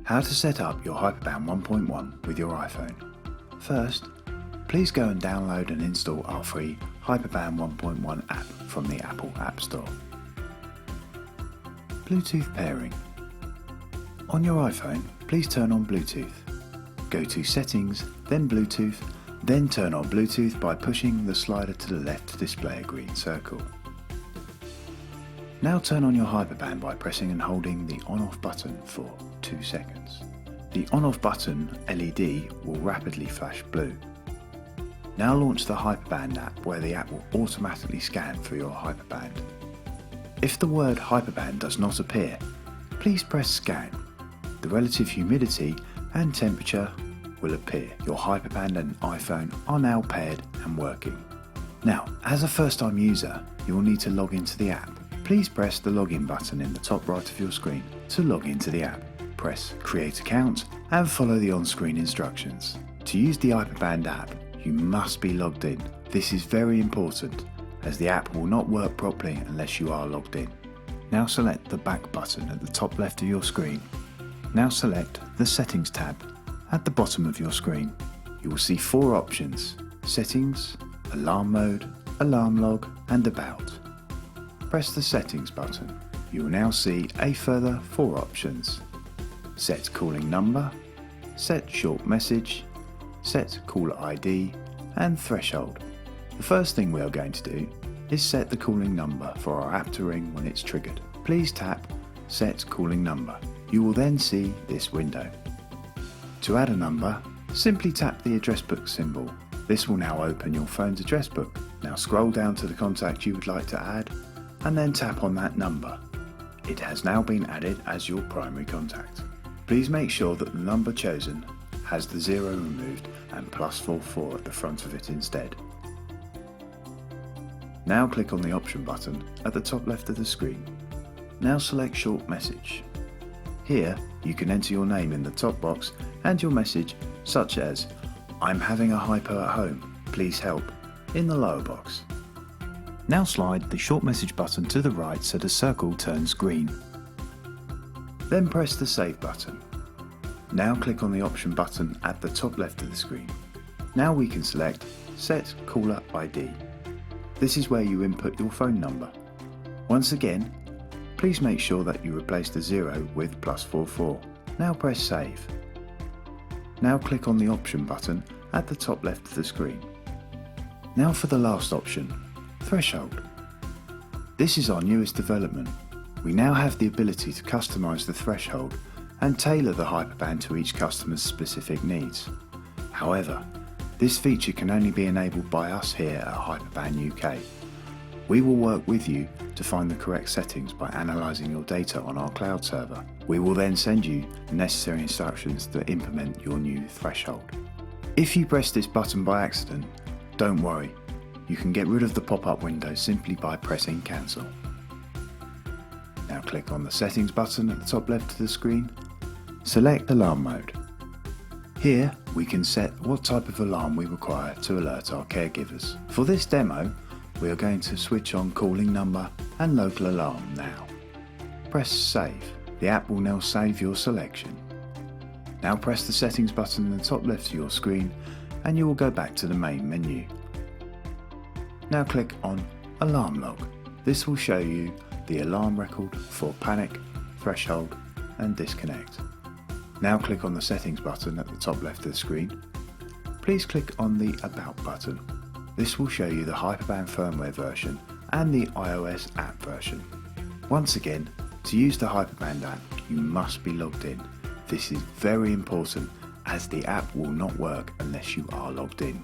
How to set up your Hypoband 1.1 with your iPhone. First, please go and download and install our free Hypoband 1.1 app from the Apple App Store. Bluetooth pairing. On your iPhone, please turn on Bluetooth. Go to Settings, then Bluetooth, then turn on Bluetooth by pushing the slider to the left to display a green circle. Now turn on your Hypoband by pressing and holding the on-off button for 2 seconds. The on-off button LED will rapidly flash blue. Now launch the Hypoband app, where the app will automatically scan for your Hypoband. If the word Hypoband does not appear, please press Scan. The relative humidity and temperature will appear. Your Hypoband and iPhone are now paired and working. Now, as a first-time user, you will need to log into the app. Please press the login button in the top right of your screen to log into the app. Press Create Account and follow the on-screen instructions. To use the Hypoband app, you must be logged in. This is very important, as the app will not work properly unless you are logged in. Now select the back button at the top left of your screen. Now select the Settings tab at the bottom of your screen. You will see 4 options: Settings, Alarm Mode, Alarm Log and About. Press the Settings button. You will now see a further 4 options: Set Calling Number, Set Short Message, Set Caller ID and Threshold. The first thing we are going to do is set the calling number for our app to ring when it's triggered. Please tap Set Calling Number. You will then see this window. To add a number, simply tap the address book symbol. This will now open your phone's address book. Now scroll down to the contact you would like to add and then tap on that number. It has now been added as your primary contact. Please make sure that the number chosen has the 0 removed and +44 at the front of it instead. Now click on the option button at the top left of the screen. Now select Short Message. Here you can enter your name in the top box and your message, such as "I'm having a hypo at home, please help," in the lower box. Now slide the short message button to the right so the circle turns green. Then press the Save button. Now click on the option button at the top left of the screen. Now we can select Set Caller ID. This is where you input your phone number. Once again, please make sure that you replace the 0 with +44. Now press Save. Now click on the option button at the top left of the screen. Now for the last option, Threshold. This is our newest development. We now have the ability to customize the threshold and tailor the Hypoband to each customer's specific needs. However, this feature can only be enabled by us here at Hypoband UK. We will work with you to find the correct settings by analysing your data on our cloud server. We will then send you the necessary instructions to implement your new threshold. If you press this button by accident, don't worry. You can get rid of the pop-up window simply by pressing Cancel. Now click on the Settings button at the top left of the screen. Select Alarm Mode. Here we can set what type of alarm we require to alert our caregivers. For this demo, we are going to switch on Calling Number and Local Alarm now. Press Save. The app will now save your selection. Now press the Settings button in the top left of your screen and you will go back to the main menu. Now click on Alarm Log. This will show you the alarm record for panic, threshold and disconnect. Now click on the Settings button at the top left of the screen. Please click on the About button. This will show you the Hypoband firmware version and the iOS app version. Once again, to use the Hypoband app, you must be logged in. This is very important, as the app will not work unless you are logged in.